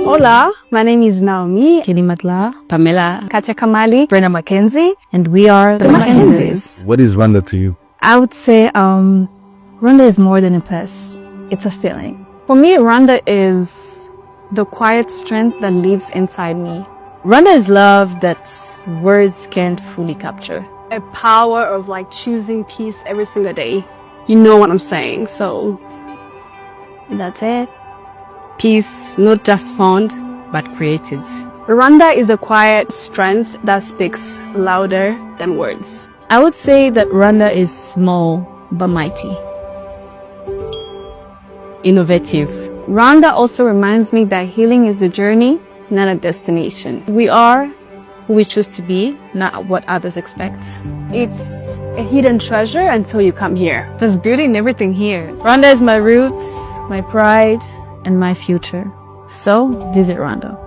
Hola, my name is Naomi, Kilimatla, Pamela, Katia Kamali, Brenna Mackenzie, and we are the Mackenzies. What is Rwanda to you? I would say Rwanda is more than a place. It's a feeling. For me, Rwanda is the quiet strength that lives inside me. Rwanda is love that words can't fully capture. A power of like choosing peace every single day. You know what I'm saying, so that's it. Peace not just found, but created. Rwanda is a quiet strength that speaks louder than words. I would say that Rwanda is small but mighty. Innovative. Rwanda also reminds me that healing is a journey, not a destination. We are who we choose to be, not what others expect. It's a hidden treasure until you come here. There's beauty in everything here. Rwanda is my roots, my pride, and my future. So visit Rwanda.